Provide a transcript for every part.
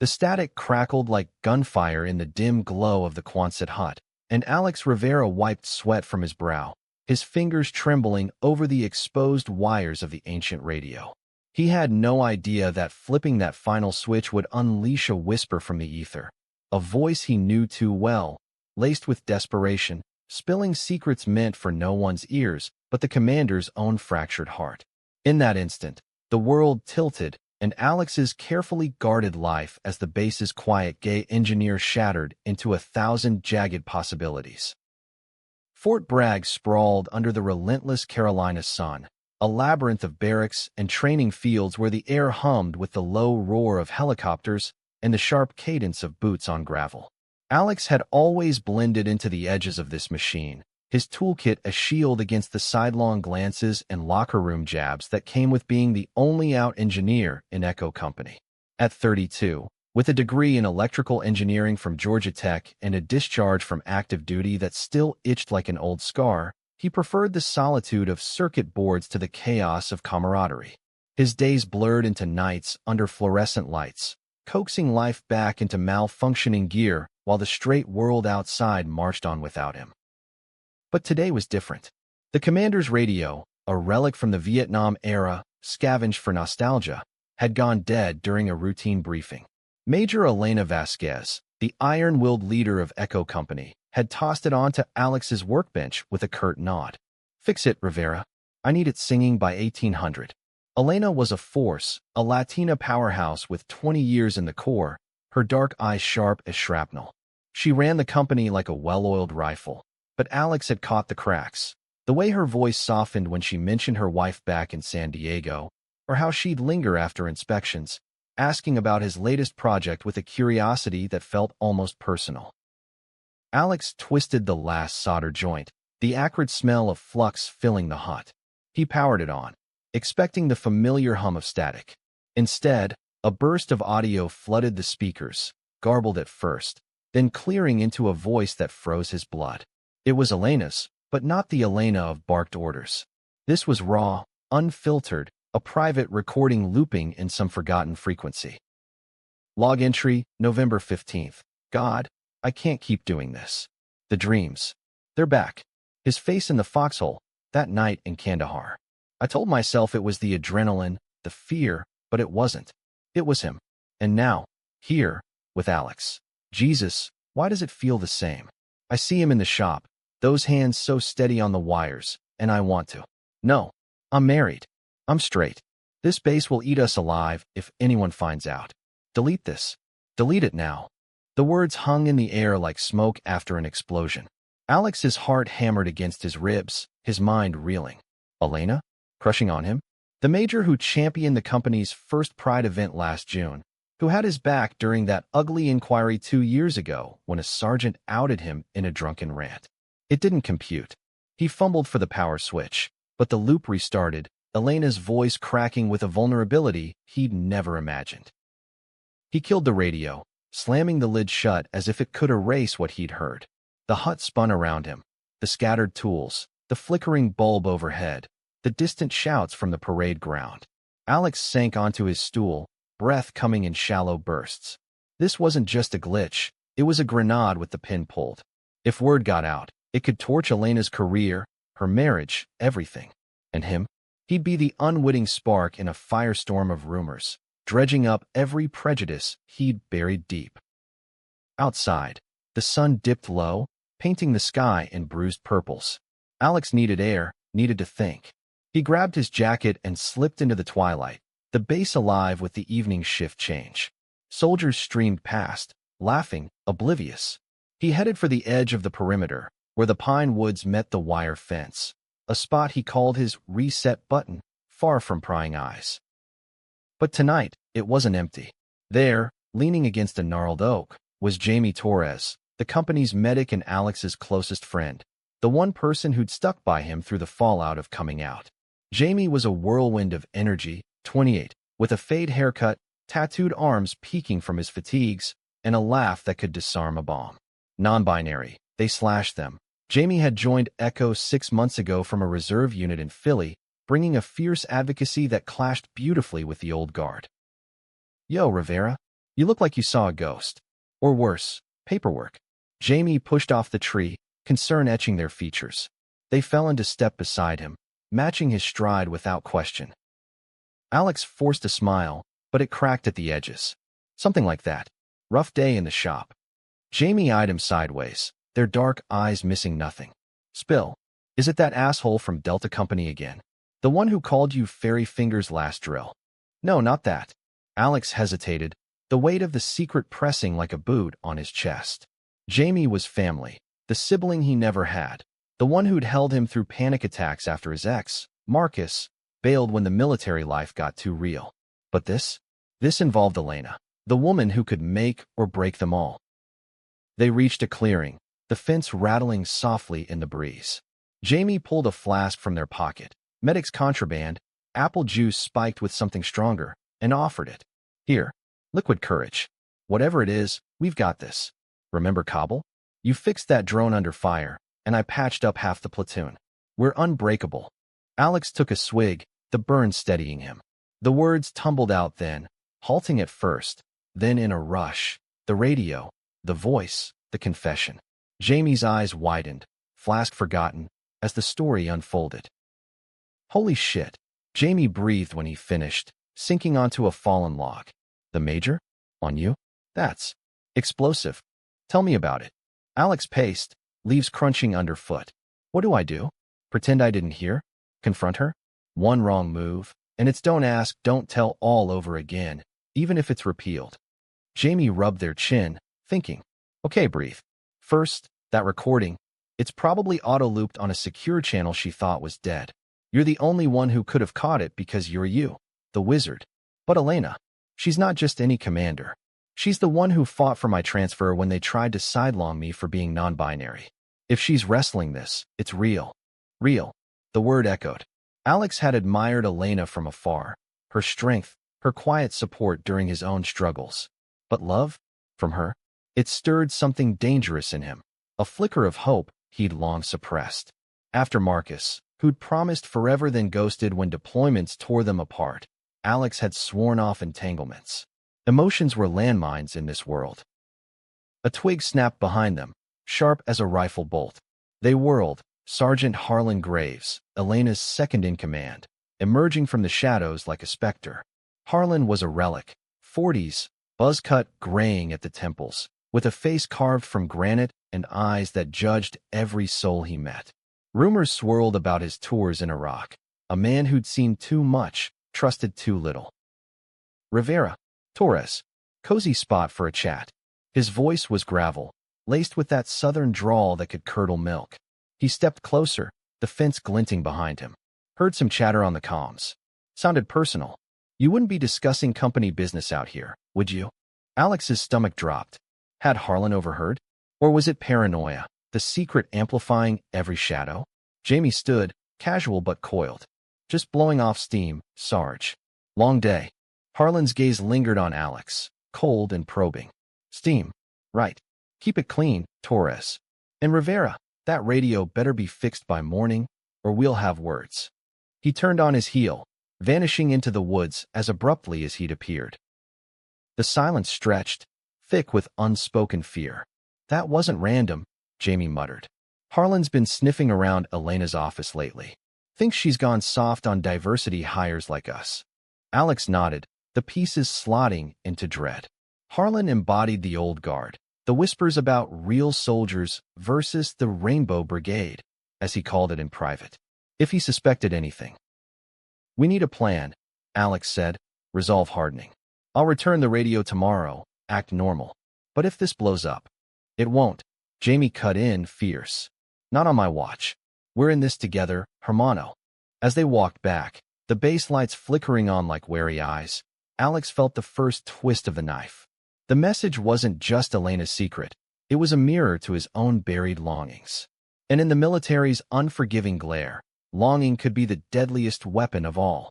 The static crackled like gunfire in the dim glow of the Quonset hut, and Alex Rivera wiped sweat from his brow, his fingers trembling over the exposed wires of the ancient radio. He had no idea that flipping that final switch would unleash a whisper from the ether, a voice he knew too well, laced with desperation, spilling secrets meant for no one's ears but the commander's own fractured heart. In that instant, the world tilted, and Alex's carefully guarded life as the base's quiet gay engineer shattered into 1,000 jagged possibilities. Fort Bragg sprawled under the relentless Carolina sun, a labyrinth of barracks and training fields where the air hummed with the low roar of helicopters and the sharp cadence of boots on gravel. Alex had always blended into the edges of this machine, his toolkit a shield against the sidelong glances and locker room jabs that came with being the only out engineer in Echo Company. At 32, with a degree in electrical engineering from Georgia Tech and a discharge from active duty that still itched like an old scar, he preferred the solitude of circuit boards to the chaos of camaraderie. His days blurred into nights under fluorescent lights, coaxing life back into malfunctioning gear while the straight world outside marched on without him. But today was different. The commander's radio, a relic from the Vietnam era, scavenged for nostalgia, had gone dead during a routine briefing. Major Elena Vasquez, the iron-willed leader of Echo Company, had tossed it onto Alex's workbench with a curt nod. "Fix it, Rivera. I need it singing by 1800. Elena was a force, a Latina powerhouse with 20 years in the Corps, her dark eyes sharp as shrapnel. She ran the company like a well-oiled rifle. But Alex had caught the cracks. The way her voice softened when she mentioned her wife back in San Diego, or how she'd linger after inspections, asking about his latest project with a curiosity that felt almost personal. Alex twisted the last solder joint, the acrid smell of flux filling the hut. He powered it on, expecting the familiar hum of static. Instead, a burst of audio flooded the speakers, garbled at first, then clearing into a voice that froze his blood. It was Elena's, but not the Elena of barked orders. This was raw, unfiltered, a private recording looping in some forgotten frequency. Log entry, November 15th. God, I can't keep doing this. The dreams. They're back. His face in the foxhole, that night in Kandahar. I told myself it was the adrenaline, the fear, but it wasn't. It was him. And now, here, with Alex. Jesus, why does it feel the same? I see him in the shop, those hands so steady on the wires, and I want to. No, I'm married. I'm straight. This base will eat us alive if anyone finds out. Delete this. Delete it now. The words hung in the air like smoke after an explosion. Alex's heart hammered against his ribs, his mind reeling. Elena? Crushing on him? The major who championed the company's first Pride event last June, who had his back during that ugly inquiry 2 years ago when a sergeant outed him in a drunken rant. It didn't compute. He fumbled for the power switch, but the loop restarted, Elena's voice cracking with a vulnerability he'd never imagined. He killed the radio, slamming the lid shut as if it could erase what he'd heard. The hut spun around him, the scattered tools, the flickering bulb overhead, the distant shouts from the parade ground. Alex sank onto his stool, breath coming in shallow bursts. This wasn't just a glitch, it was a grenade with the pin pulled. If word got out, it could torch Elena's career, her marriage, everything. And him? He'd be the unwitting spark in a firestorm of rumors, dredging up every prejudice he'd buried deep. Outside, the sun dipped low, painting the sky in bruised purples. Alex needed air, needed to think. He grabbed his jacket and slipped into the twilight, the base alive with the evening shift change. Soldiers streamed past, laughing, oblivious. He headed for the edge of the perimeter, where the pine woods met the wire fence, a spot he called his reset button, far from prying eyes. But tonight, it wasn't empty. There, leaning against a gnarled oak, was Jamie Torres, the company's medic and Alex's closest friend, the one person who'd stuck by him through the fallout of coming out. Jamie was a whirlwind of energy, 28, with a fade haircut, tattooed arms peeking from his fatigues, and a laugh that could disarm a bomb. Non-binary, they slashed them. Jamie had joined Echo 6 months ago from a reserve unit in Philly, bringing a fierce advocacy that clashed beautifully with the old guard. "Yo, Rivera, You look like you saw a ghost. Or worse, paperwork. Jamie pushed off the tree, concern etching their features. They fell into step beside him, matching his stride without question. Alex forced a smile, but it cracked at the edges. Something like that. Rough day in the shop. Jamie eyed him sideways, their dark eyes missing nothing. Spill. Is it that asshole from Delta Company again? The one who called you Fairy Fingers last drill? No, not that. Alex hesitated, the weight of the secret pressing like a boot on his chest. Jamie was family, the sibling he never had, the one who'd held him through panic attacks after his ex, Marcus, bailed when the military life got too real. But this involved Elena, the woman who could make or break them all. They reached a clearing, the fence rattling softly in the breeze. Jamie pulled a flask from their pocket, Medic's contraband, apple juice spiked with something stronger, and offered it. Here, liquid courage. Whatever it is, we've got this. Remember Kabul? You fixed that drone under fire, and I patched up half the platoon. We're unbreakable. Alex took a swig, the burn steadying him. The words tumbled out then, halting at first, then in a rush. The radio, the voice, the confession. Jamie's eyes widened, flask forgotten, as the story unfolded. Holy shit, Jamie breathed when he finished, sinking onto a fallen log. The major? On you? That's explosive. Tell me about it. Alex paced, leaves crunching underfoot. What do I do? Pretend I didn't hear? Confront her? One wrong move, and it's don't ask, don't tell all over again, even if it's repealed. Jamie rubbed their chin, thinking, okay, breathe. First, that recording. It's probably auto-looped on a secure channel she thought was dead. You're the only one who could have caught it because you're you, the wizard. But Elena, she's not just any commander. She's the one who fought for my transfer when they tried to sideline me for being non-binary. If she's wrestling this, it's real. Real. The word echoed. Alex had admired Elena from afar, her strength, her quiet support during his own struggles. But love? From her? It stirred something dangerous in him, a flicker of hope he'd long suppressed. After Marcus, who'd promised forever then ghosted when deployments tore them apart, Alex had sworn off entanglements. Emotions were landmines in this world. A twig snapped behind them, sharp as a rifle bolt. They whirled, Sergeant Harlan Graves, Elena's second-in-command, emerging from the shadows like a specter. Harlan was a relic, 40s, buzz-cut, graying at the temples, with a face carved from granite and eyes that judged every soul he met. Rumors swirled about his tours in Iraq, a man who'd seen too much, trusted too little. Rivera, Torres, cozy spot for a chat. His voice was gravel, laced with that southern drawl that could curdle milk. He stepped closer, the fence glinting behind him. Heard some chatter on the comms. Sounded personal. You wouldn't be discussing company business out here, would you? Alex's stomach dropped. Had Harlan overheard? Or was it paranoia, the secret amplifying every shadow? Jamie stood, casual but coiled. Just blowing off steam, Sarge. Long day. Harlan's gaze lingered on Alex, cold and probing. Steam. Right. Keep it clean, Torres. And Rivera, that radio better be fixed by morning, or we'll have words. He turned on his heel, vanishing into the woods as abruptly as he'd appeared. The silence stretched, thick with unspoken fear. That wasn't random, Jamie muttered. Harlan's been sniffing around Elena's office lately. Thinks she's gone soft on diversity hires like us. Alex nodded, the pieces slotting into dread. Harlan embodied the old guard, the whispers about real soldiers versus the Rainbow Brigade, as he called it in private. If he suspected anything. We need a plan, Alex said, resolve hardening. I'll return the radio tomorrow, act normal. But if this blows up, it won't. Jamie cut in, fierce. Not on my watch. We're in this together, hermano. As they walked back, the base lights flickering on like wary eyes, Alex felt the first twist of the knife. The message wasn't just Elena's secret. It was a mirror to his own buried longings. And in the military's unforgiving glare, longing could be the deadliest weapon of all.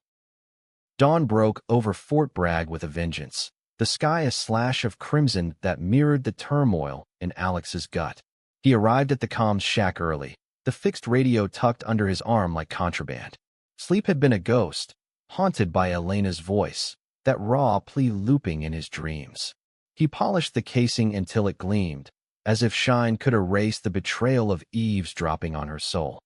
Dawn broke over Fort Bragg with a vengeance, the sky a slash of crimson that mirrored the turmoil in Alex's gut. He arrived at the comms shack early, the fixed radio tucked under his arm like contraband. Sleep had been a ghost, haunted by Elena's voice, that raw plea looping in his dreams. He polished the casing until it gleamed, as if shine could erase the betrayal of eavesdropping on her soul.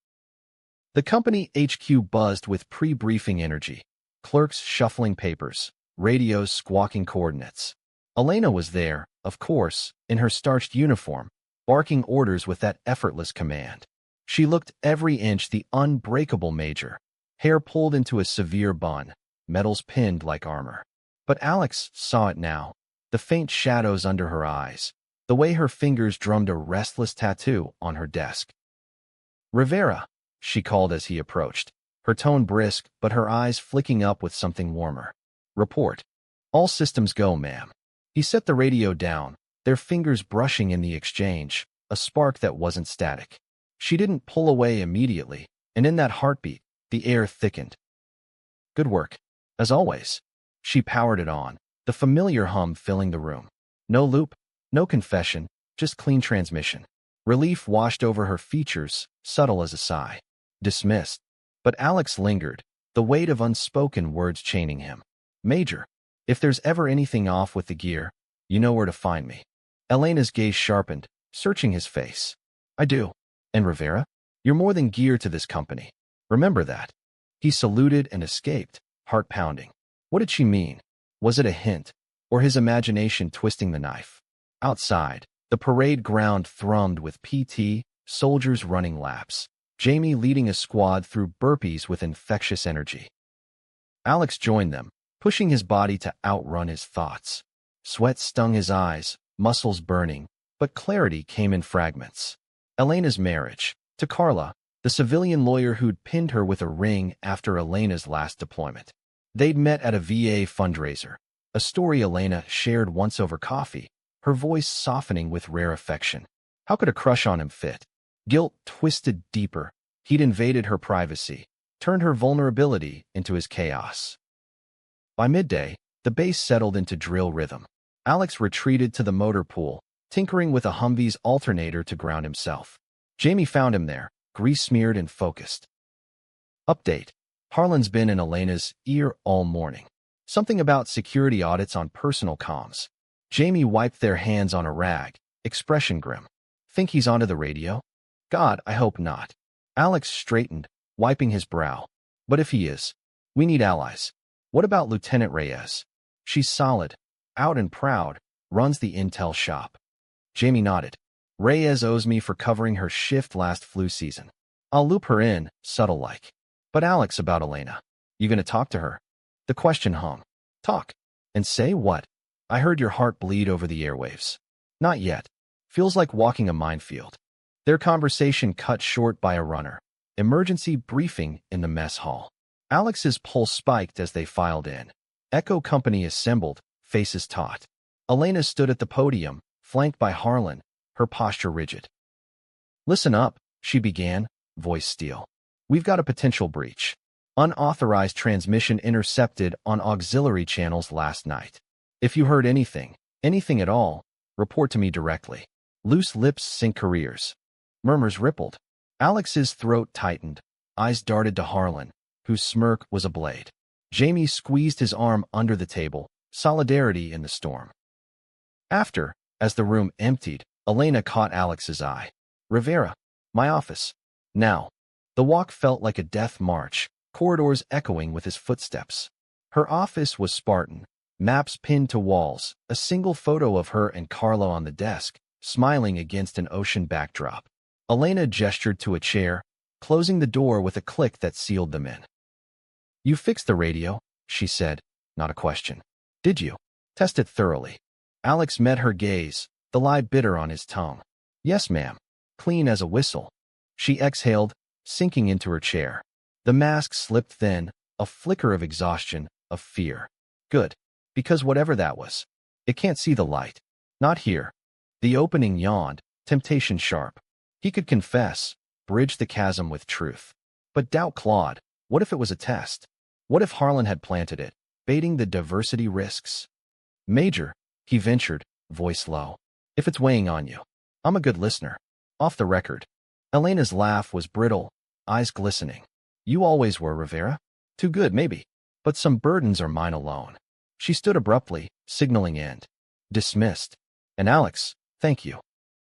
The company HQ buzzed with pre-briefing energy, clerks shuffling papers, radios squawking coordinates. Elena was there, of course, in her starched uniform, barking orders with that effortless command. She looked every inch the unbreakable Major, hair pulled into a severe bun, metals pinned like armor. But Alex saw it now, the faint shadows under her eyes, the way her fingers drummed a restless tattoo on her desk. "Rivera," she called as he approached, her tone brisk but her eyes flicking up with something warmer. "Report. All systems go, ma'am." He set the radio down, their fingers brushing in the exchange, a spark that wasn't static. She didn't pull away immediately, and in that heartbeat, the air thickened. "Good work. As always." She powered it on, the familiar hum filling the room. No loop, no confession, just clean transmission. Relief washed over her features, subtle as a sigh. Dismissed. But Alex lingered, the weight of unspoken words chaining him. "Major, if there's ever anything off with the gear, you know where to find me." Elena's gaze sharpened, searching his face. "I do. And Rivera, you're more than gear to this company. Remember that." He saluted and escaped, heart pounding. What did she mean? Was it a hint, or his imagination twisting the knife? Outside, the parade ground thrummed with PT, soldiers running laps, Jamie leading a squad through burpees with infectious energy. Alex joined them, pushing his body to outrun his thoughts. Sweat stung his eyes, muscles burning, but clarity came in fragments. Elena's marriage, to Carla, the civilian lawyer who'd pinned her with a ring after Elena's last deployment. They'd met at a VA fundraiser, a story Elena shared once over coffee, her voice softening with rare affection. How could a crush on him fit? Guilt twisted deeper. He'd invaded her privacy, turned her vulnerability into his chaos. By midday, the base settled into drill rhythm. Alex retreated to the motor pool, tinkering with a Humvee's alternator to ground himself. Jamie found him there, grease-smeared and focused. Update. Harlan's been in Elena's ear all morning. Something about security audits on personal comms. Jamie wiped their hands on a rag, expression grim. Think he's onto the radio? God, I hope not. Alex straightened, wiping his brow. But if he is, we need allies. What about Lieutenant Reyes? She's solid, out and proud, runs the intel shop. Jamie nodded. Reyes owes me for covering her shift last flu season. I'll loop her in, subtle-like. But Alex, about Elena. You gonna talk to her? The question hung. Talk. And say what? I heard your heart bleed over the airwaves. Not yet. Feels like walking a minefield. Their conversation cut short by a runner. Emergency briefing in the mess hall. Alex's pulse spiked as they filed in. Echo Company assembled, faces taut. Elena stood at the podium, flanked by Harlan, her posture rigid. Listen up, she began, voice steel. We've got a potential breach. Unauthorized transmission intercepted on auxiliary channels last night. If you heard anything at all, report to me directly. Loose lips sink careers. Murmurs rippled. Alex's throat tightened. Eyes darted to Harlan, whose smirk was a blade. Jamie squeezed his arm under the table, solidarity in the storm. After, as the room emptied, Elena caught Alex's eye. Rivera, my office. Now. The walk felt like a death march, corridors echoing with his footsteps. Her office was Spartan, maps pinned to walls, a single photo of her and Carlo on the desk, smiling against an ocean backdrop. Elena gestured to a chair, closing the door with a click that sealed them in. You fixed the radio, she said, not a question. Did you? Test it thoroughly. Alex met her gaze, the lie bitter on his tongue. Yes, ma'am. Clean as a whistle. She exhaled, sinking into her chair. The mask slipped thin, a flicker of exhaustion, of fear. Good. Because whatever that was, it can't see the light. Not here. The opening yawned, temptation sharp. He could confess, bridge the chasm with truth. But doubt clawed. What if it was a test? What if Harlan had planted it, baiting the diversity risks? Major, he ventured, voice low. If it's weighing on you, I'm a good listener. Off the record. Elena's laugh was brittle, eyes glistening. You always were, Rivera. Too good, maybe. But some burdens are mine alone. She stood abruptly, signaling end. Dismissed. And Alex, thank you.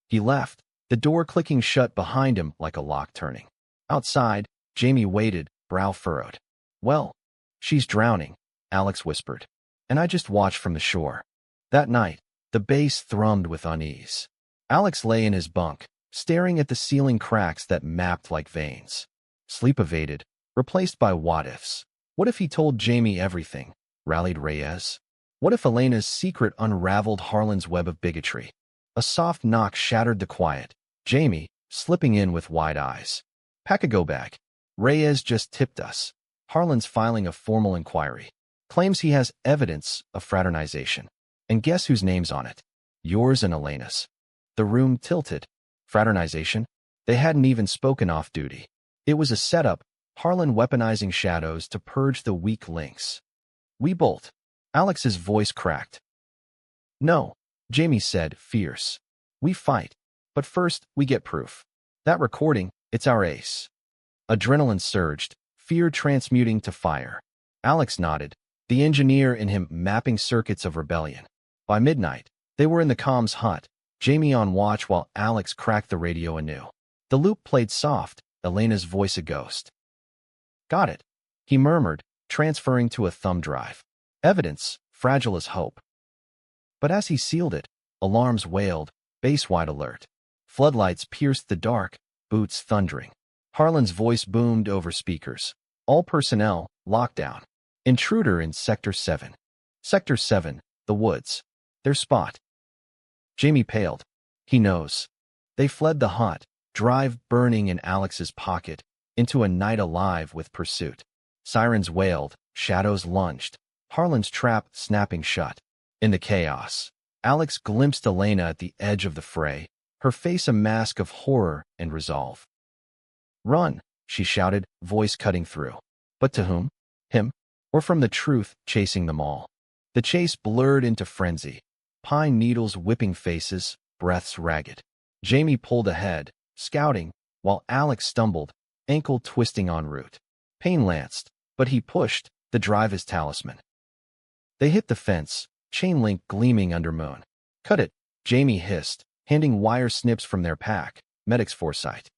He left, the door clicking shut behind him like a lock turning. Outside, Jamie waited, brow furrowed. Well, she's drowning, Alex whispered. And I just watched from the shore. That night, the bass thrummed with unease. Alex lay in his bunk, staring at the ceiling cracks that mapped like veins. Sleep evaded, replaced by what-ifs. What if he told Jamie everything? Rallied Reyes. What if Elena's secret unraveled Harlan's web of bigotry? A soft knock shattered the quiet. Jamie, slipping in with wide eyes. Pack a go-bag. Reyes just tipped us. Harlan's filing a formal inquiry. Claims he has evidence of fraternization. And guess whose name's on it? Yours and Elena's. The room tilted. Fraternization? They hadn't even spoken off-duty. It was a setup, Harlan weaponizing shadows to purge the weak links. We bolt. Alex's voice cracked. No, Jamie said, fierce. We fight. But first, we get proof. That recording, it's our ace. Adrenaline surged, fear transmuting to fire. Alex nodded, the engineer in him mapping circuits of rebellion. By midnight, they were in the comms hut, Jamie on watch while Alex cracked the radio anew. The loop played soft, Elena's voice a ghost. Got it, he murmured, transferring to a thumb drive. Evidence, fragile as hope. But as he sealed it, alarms wailed, base-wide alert. Floodlights pierced the dark, boots thundering. Harlan's voice boomed over speakers. All personnel, lockdown. Intruder in Sector 7. Sector 7, the woods. Their spot. Jamie paled. He knows. They fled the hut, drive burning in Alex's pocket, into a night alive with pursuit. Sirens wailed, shadows lunged. Harlan's trap snapping shut. In the chaos, Alex glimpsed Elena at the edge of the fray, her face a mask of horror and resolve. Run, she shouted, voice cutting through. But to whom? Him? Or from the truth chasing them all? The chase blurred into frenzy. Pine needles whipping faces, breaths ragged. Jamie pulled ahead, scouting, while Alex stumbled, ankle twisting en route. Pain lanced, but he pushed, the drive his talisman. They hit the fence, chain link gleaming under moon. Cut it, Jamie hissed, handing wire snips from their pack, medic's foresight.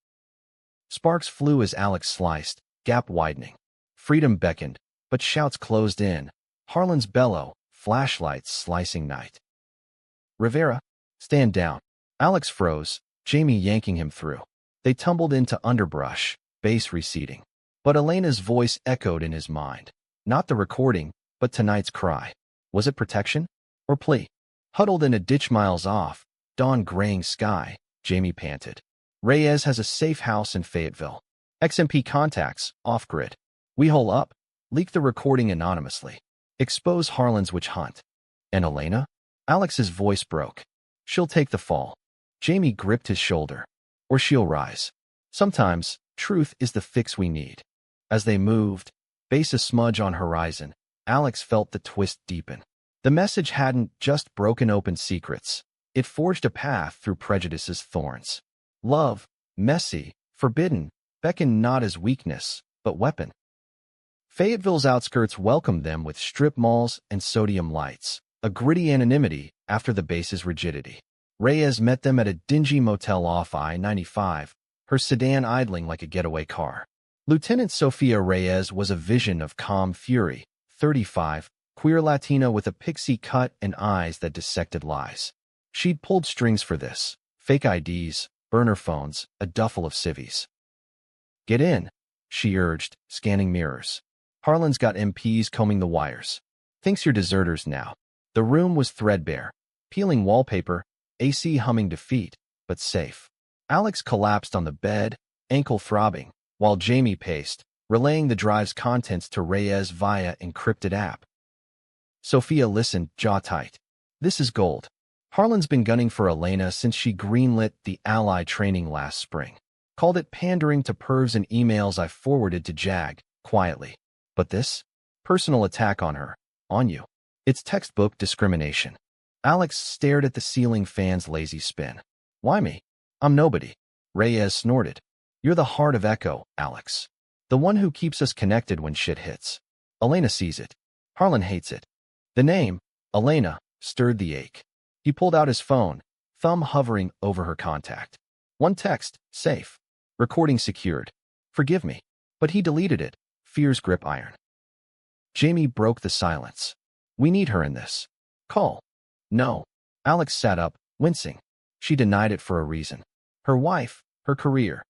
Sparks flew as Alex sliced, gap widening. Freedom beckoned, but shouts closed in. Harlan's bellow, flashlights slicing night. Rivera, stand down. Alex froze, Jamie yanking him through. They tumbled into underbrush, base receding. But Elena's voice echoed in his mind. Not the recording, but tonight's cry. Was it protection? Or plea? Huddled in a ditch miles off, dawn-graying sky, Jamie panted. Reyes has a safe house in Fayetteville. XMP contacts, off-grid. We hole up, leak the recording anonymously. Expose Harlan's witch hunt. And Elena? Alex's voice broke. She'll take the fall. Jamie gripped his shoulder. Or she'll rise. Sometimes, truth is the fix we need. As they moved, base a smudge on horizon, Alex felt the twist deepen. The message hadn't just broken open secrets. It forged a path through prejudice's thorns. Love, messy, forbidden, beckoned not as weakness, but weapon. Fayetteville's outskirts welcomed them with strip malls and sodium lights, a gritty anonymity after the base's rigidity. Reyes met them at a dingy motel off I-95, her sedan idling like a getaway car. Lieutenant Sofia Reyes was a vision of calm fury, 35, queer Latina with a pixie cut and eyes that dissected lies. She'd pulled strings for this, fake IDs, burner phones, a duffel of civvies. Get in, she urged, scanning mirrors. Harlan's got MPs combing the wires. Thinks you're deserters now. The room was threadbare, peeling wallpaper, AC humming defeat, but safe. Alex collapsed on the bed, ankle throbbing, while Jamie paced, relaying the drive's contents to Reyes via encrypted app. Sophia listened, jaw tight. This is gold. Harlan's been gunning for Elena since she greenlit the Ally training last spring. Called it pandering to pervs and emails I forwarded to Jag, quietly. But this? Personal attack on her. On you. It's textbook discrimination. Alex stared at the ceiling fan's lazy spin. Why me? I'm nobody. Reyes snorted. You're the heart of Echo, Alex. The one who keeps us connected when shit hits. Elena sees it. Harlan hates it. The name, Elena, stirred the ache. He pulled out his phone, thumb hovering over her contact. One text, safe. Recording secured. Forgive me. But he deleted it. Fear's grip iron. Jamie broke the silence. We need her in this. Call. No. Alex sat up, wincing. She denied it for a reason. Her wife, her career,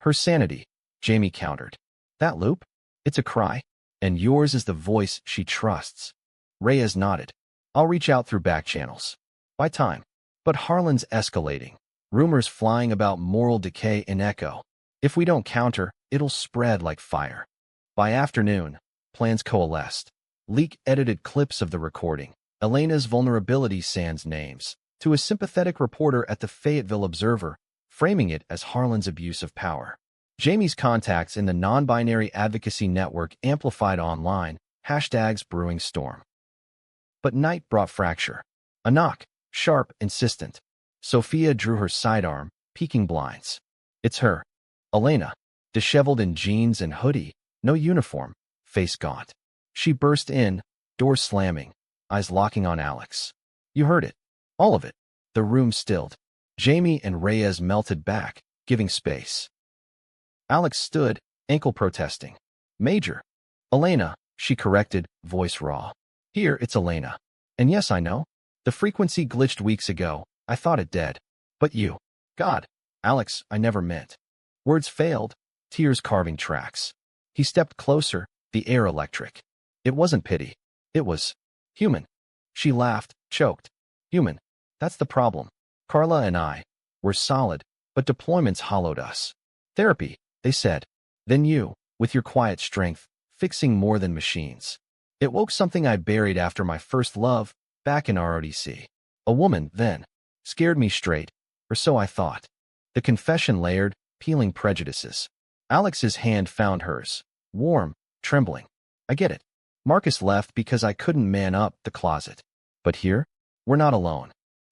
her sanity. Jamie countered. That loop? It's a cry. And yours is the voice she trusts. Reyes nodded. I'll reach out through back channels. By time. But Harlan's escalating. Rumors flying about moral decay in Echo. If we don't counter, it'll spread like fire. By afternoon, plans coalesced. Leak edited clips of the recording. Elena's vulnerability sans names. To a sympathetic reporter at the Fayetteville Observer, framing it as Harlan's abuse of power. Jamie's contacts in the non-binary advocacy network amplified online, hashtags brewing storm. But night brought fracture. A knock, sharp, insistent. Sophia drew her sidearm, peeking blinds. It's her. Elena, disheveled in jeans and hoodie, no uniform, face gaunt. She burst in, door slamming, eyes locking on Alex. You heard it. All of it. The room stilled. Jamie and Reyes melted back, giving space. Alex stood, ankle protesting. Major. Elena, she corrected, voice raw. Here, it's Elena. And yes, I know. The frequency glitched weeks ago. I thought it dead. But you. God. Alex, I never meant. Words failed, tears carving tracks. He stepped closer, the air electric. It wasn't pity. It was human. She laughed, choked. Human. That's the problem. Carla and I were solid, but deployments hollowed us. Therapy, they said. Then you, with your quiet strength, fixing more than machines. It woke something I buried after my first love, back in RODC. A woman, then, scared me straight, or so I thought. The confession layered, peeling prejudices. Alex's hand found hers, warm, trembling. I get it. Marcus left because I couldn't man up the closet. But here, we're not alone.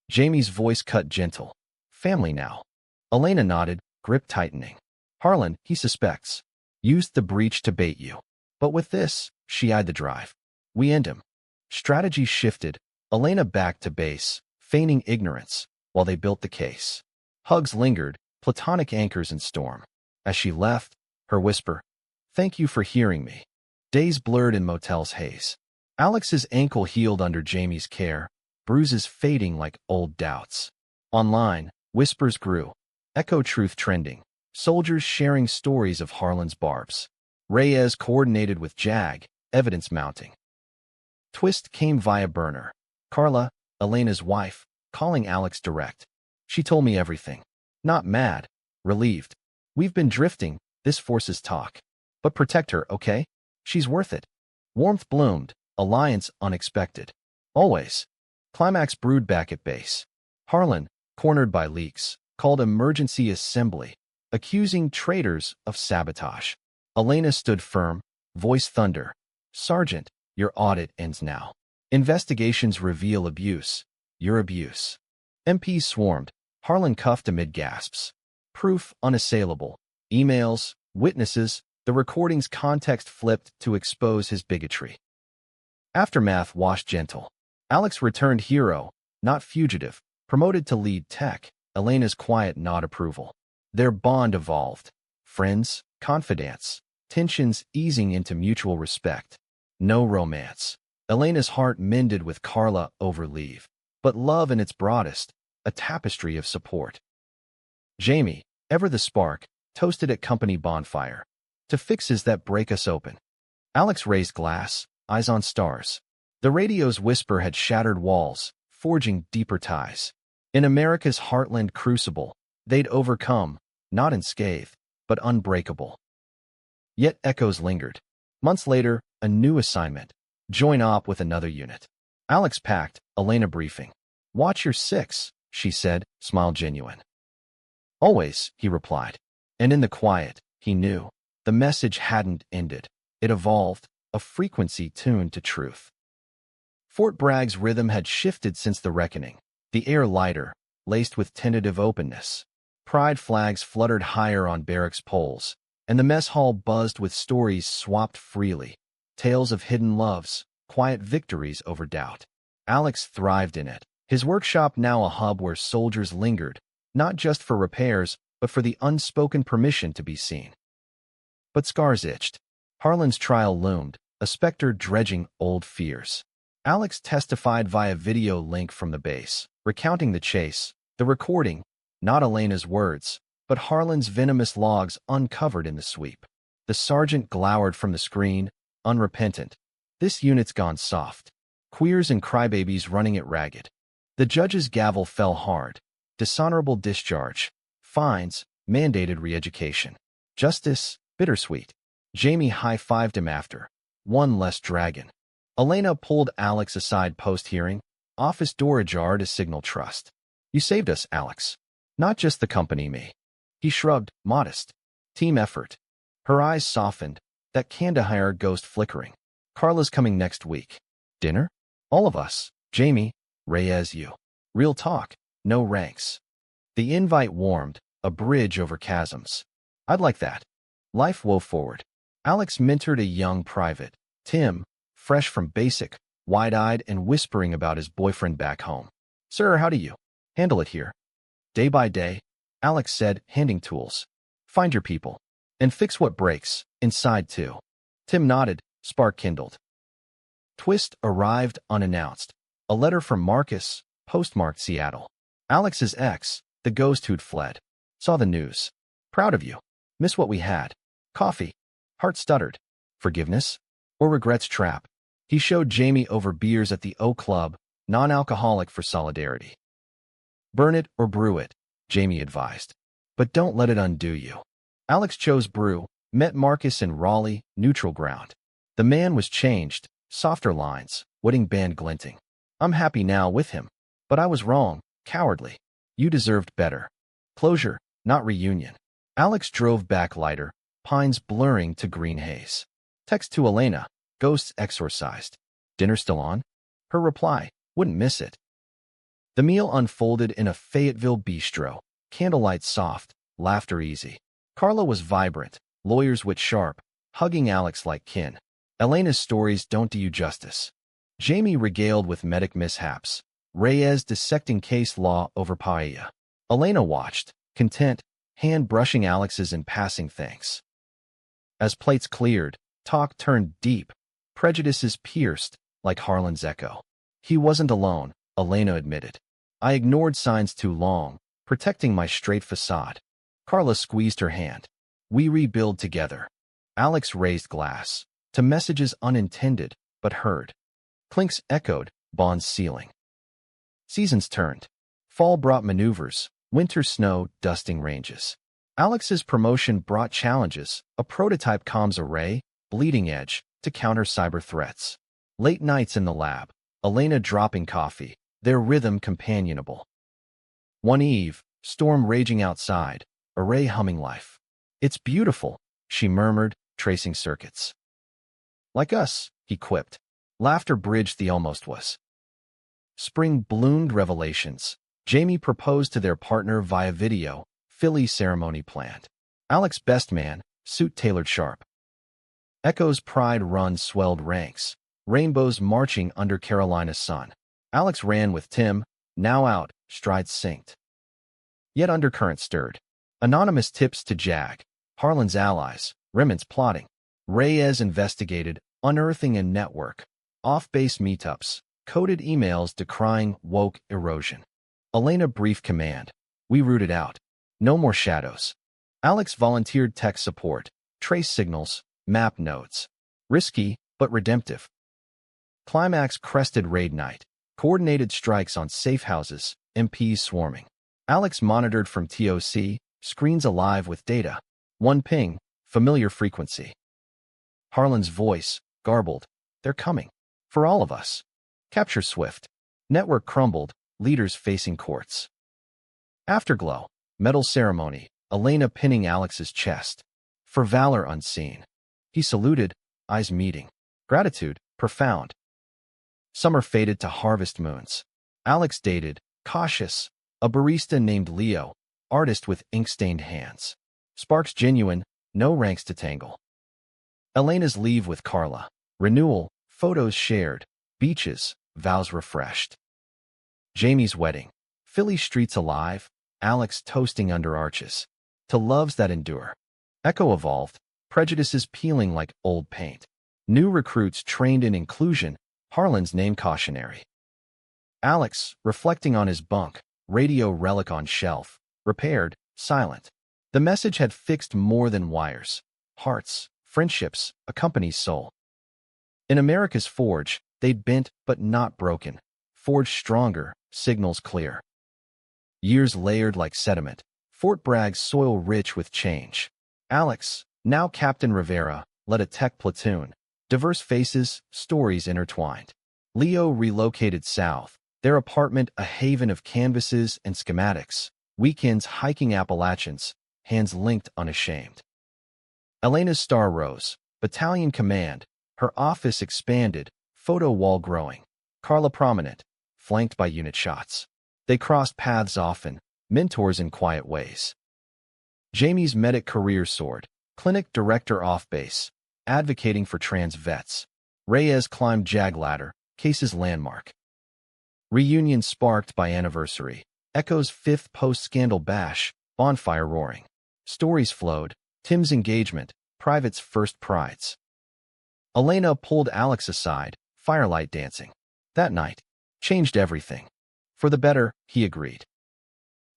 Jamie's voice cut gentle. Family now. Elena nodded, grip tightening. Harlan, he suspects, used the breach to bait you. But with this, she eyed the drive. We end him. Strategy shifted. Elena back to base, feigning ignorance, while they built the case. Hugs lingered, platonic anchors in storm. As she left, her whisper, thank you for hearing me. Days blurred in motel's haze. Alex's ankle healed under Jamie's care, bruises fading like old doubts. Online, whispers grew. Echo truth trending. Soldiers sharing stories of Harlan's barbs. Reyes coordinated with JAG, evidence mounting. Twist came via burner. Carla, Elena's wife, calling Alex direct. She told me everything. Not mad, relieved. We've been drifting, this forces talk. But protect her, okay? She's worth it. Warmth bloomed, alliance unexpected. Always. Climax brewed back at base. Harlan, cornered by leaks, called emergency assembly, accusing traitors of sabotage. Elena stood firm, voice thunder. Sergeant, your audit ends now. Investigations reveal abuse. Your abuse. MPs swarmed. Harlan cuffed amid gasps. Proof unassailable. Emails, witnesses, the recording's context flipped to expose his bigotry. Aftermath washed gentle. Alex returned hero, not fugitive, promoted to lead tech. Elena's quiet nod approval. Their bond evolved. Friends, confidants, tensions easing into mutual respect. No romance. Elena's heart mended with Carla over leave. But love in its broadest, a tapestry of support. Jamie, ever the spark, toasted at company bonfire. To fixes that break us open. Alex raised glass, eyes on stars. The radio's whisper had shattered walls, forging deeper ties. In America's heartland crucible, they'd overcome, not unscathed, but unbreakable. Yet echoes lingered. Months later, a new assignment. Join op with another unit. Alex packed, Elena briefing. Watch your six, she said, smile genuine. Always, he replied. And in the quiet, he knew. The message hadn't ended. It evolved, a frequency tuned to truth. Fort Bragg's rhythm had shifted since the reckoning. The air lighter, laced with tentative openness. Pride flags fluttered higher on barracks poles, and the mess hall buzzed with stories swapped freely. Tales of hidden loves, quiet victories over doubt. Alex thrived in it. His workshop now a hub where soldiers lingered, not just for repairs, but for the unspoken permission to be seen. But scars itched. Harlan's trial loomed, a specter dredging old fears. Alex testified via video link from the base, recounting the chase, the recording, not Elena's words, but Harlan's venomous logs uncovered in the sweep. The sergeant glowered from the screen, unrepentant. This unit's gone soft. Queers and crybabies running it ragged. The judge's gavel fell hard. Dishonorable discharge. Fines, mandated re-education. Justice, bittersweet. Jamie high-fived him after. One less dragon. Elena pulled Alex aside post-hearing, office door ajar to signal trust. You saved us, Alex. Not just the company, me. He shrugged, modest. Team effort. Her eyes softened, that Kandahar ghost flickering. Carla's coming next week. Dinner? All of us. Jamie, Reyes, you. Real talk, no ranks. The invite warmed, a bridge over chasms. I'd like that. Life wove forward. Alex mentored a young private, Tim, fresh from basic, wide-eyed and whispering about his boyfriend back home. Sir, how do you handle it here? Day by day, Alex said, handing tools. Find your people. And fix what breaks, inside too. Tim nodded, spark kindled. Twist arrived unannounced. A letter from Marcus, postmarked Seattle. Alex's ex, the ghost who'd fled. Saw the news. Proud of you. Miss what we had. Coffee. Heart stuttered. Forgiveness? Or regret's trap? He showed Jamie over beers at the O Club, non-alcoholic for solidarity. Burn it or brew it, Jamie advised. But don't let it undo you. Alex chose brew, met Marcus in Raleigh, neutral ground. The man was changed, softer lines, wedding band glinting. I'm happy now with him. But I was wrong, cowardly. You deserved better. Closure, not reunion. Alex drove back lighter, pines blurring to green haze. Text to Elena, ghosts exorcised. Dinner still on? Her reply, wouldn't miss it. The meal unfolded in a Fayetteville bistro, candlelight soft, laughter easy. Carla was vibrant, lawyer's wit sharp, hugging Alex like kin. Elena's stories don't do you justice. Jamie regaled with medic mishaps. Reyes dissecting case law over paella. Elena watched, content, hand brushing Alex's in passing thanks. As plates cleared, talk turned deep, prejudices pierced, like Harlan's echo. He wasn't alone, Elena admitted. I ignored signs too long, protecting my straight facade. Carla squeezed her hand. We rebuild together. Alex raised glass, to messages unintended, but heard. Clinks echoed, bonds sealing. Seasons turned. Fall brought maneuvers, winter snow, dusting ranges. Alex's promotion brought challenges, a prototype comms array, bleeding edge, to counter cyber threats. Late nights in the lab, Elena dropping coffee, their rhythm companionable. One eve, storm raging outside, array humming life. It's beautiful, she murmured, tracing circuits. Like us, he quipped. Laughter bridged the almost was. Spring bloomed revelations. Jamie proposed to their partner via video, Philly ceremony planned. Alex best man, suit tailored sharp. Echo's pride run swelled ranks, rainbows marching under Carolina's sun. Alex ran with Tim, now out, strides synced. Yet undercurrent stirred. Anonymous tips to Jag, Harlan's allies, Remnant's plotting. Reyes investigated, unearthing a network. Off-base meetups, coded emails decrying woke erosion. Elena briefed command. We rooted out. No more shadows. Alex volunteered tech support, trace signals, map nodes. Risky, but redemptive. Climax crested raid night. Coordinated strikes on safe houses, MPs swarming. Alex monitored from TOC, screens alive with data. One ping, familiar frequency. Harlan's voice, garbled. They're coming. For all of us. Capture swift. Network crumbled, leaders facing courts. Afterglow. Medal ceremony. Elena pinning Alex's chest. For valor unseen. He saluted, eyes meeting. Gratitude, profound. Summer faded to harvest moons. Alex dated, cautious, a barista named Leo, artist with ink-stained hands. Sparks genuine, no ranks to tangle. Elena's leave with Carla. Renewal, photos shared, beaches, vows refreshed. Jamie's wedding. Philly streets alive. Alex toasting under arches. To loves that endure. Echo evolved. Prejudices peeling like old paint. New recruits trained in inclusion. Harlan's name cautionary. Alex, reflecting on his bunk. Radio relic on shelf. Repaired. Silent. The message had fixed more than wires. Hearts. Friendships. A company's soul. In America's forge, they'd bent but not broken. Forged stronger. Signals clear. Years layered like sediment. Fort Bragg's soil rich with change. Alex, now Captain Rivera, led a tech platoon. Diverse faces, stories intertwined. Leo relocated south. Their apartment a haven of canvases and schematics. Weekends hiking Appalachians, hands linked unashamed. Elena's star rose. Battalion command. Her office expanded. Photo wall growing. Carla prominent, flanked by unit shots. They crossed paths often, mentors in quiet ways. Jamie's medic career soared. Clinic director off base, advocating for trans vets. Reyes climbed jag ladder, case's landmark. Reunion sparked by anniversary. Echo's fifth post-scandal bash, bonfire roaring. Stories flowed. Tim's engagement, private's first prides. Elena pulled Alex aside, firelight dancing. That night, changed everything. For the better, he agreed.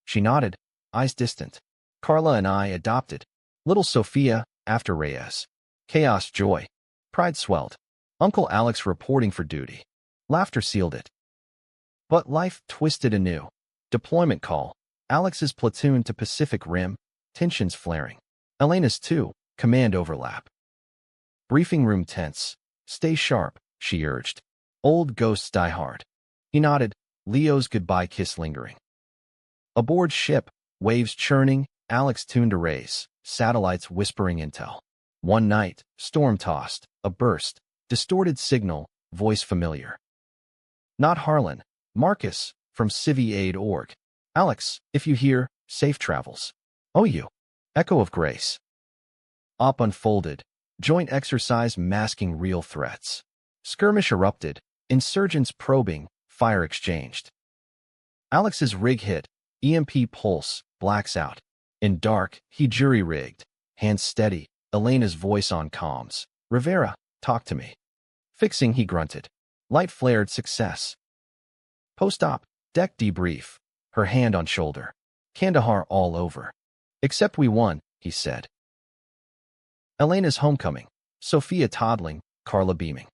She nodded, eyes distant. Carla and I adopted. Little Sophia, after Reyes. Chaos joy. Pride swelled. Uncle Alex reporting for duty. Laughter sealed it. But life twisted anew. Deployment call. Alex's platoon to Pacific Rim. Tensions flaring. Elena's too. Command overlap. Briefing room tense. Stay sharp, she urged. Old ghosts die hard. He nodded, Leo's goodbye kiss lingering. Aboard ship, waves churning, Alex tuned arrays, satellites whispering intel. One night, storm-tossed, a burst, distorted signal, voice familiar. Not Harlan, Marcus, from civiaid.org. Alex, if you hear, safe travels. Oh you. Echo of grace. Op unfolded, joint exercise masking real threats. Skirmish erupted, insurgents probing, fire exchanged. Alex's rig hit, EMP pulse, blacks out. In dark, he jury-rigged, hands steady, Elena's voice on comms. Rivera, talk to me. Fixing, he grunted. Light flared, success. Post-op, deck debrief, her hand on shoulder. Kandahar all over. Except we won, he said. Elena's homecoming. Sophia toddling, Carla beaming.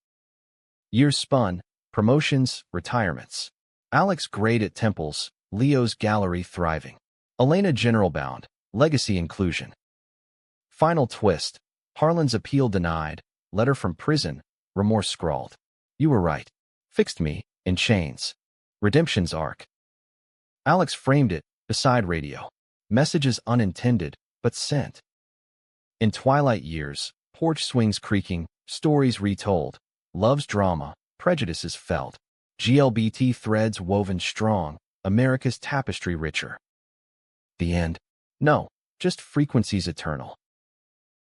Years spun, promotions, retirements. Alex grade at Temples, Leo's gallery thriving. Elena general bound, legacy inclusion. Final twist, Harlan's appeal denied, letter from prison, remorse scrawled. You were right. Fixed me, in chains. Redemption's arc. Alex framed it, beside radio. Messages unintended, but sent. In twilight years, porch swings creaking, stories retold. Love's drama, prejudices felt. LGBT threads woven strong, America's tapestry richer. The end? No, just frequencies eternal.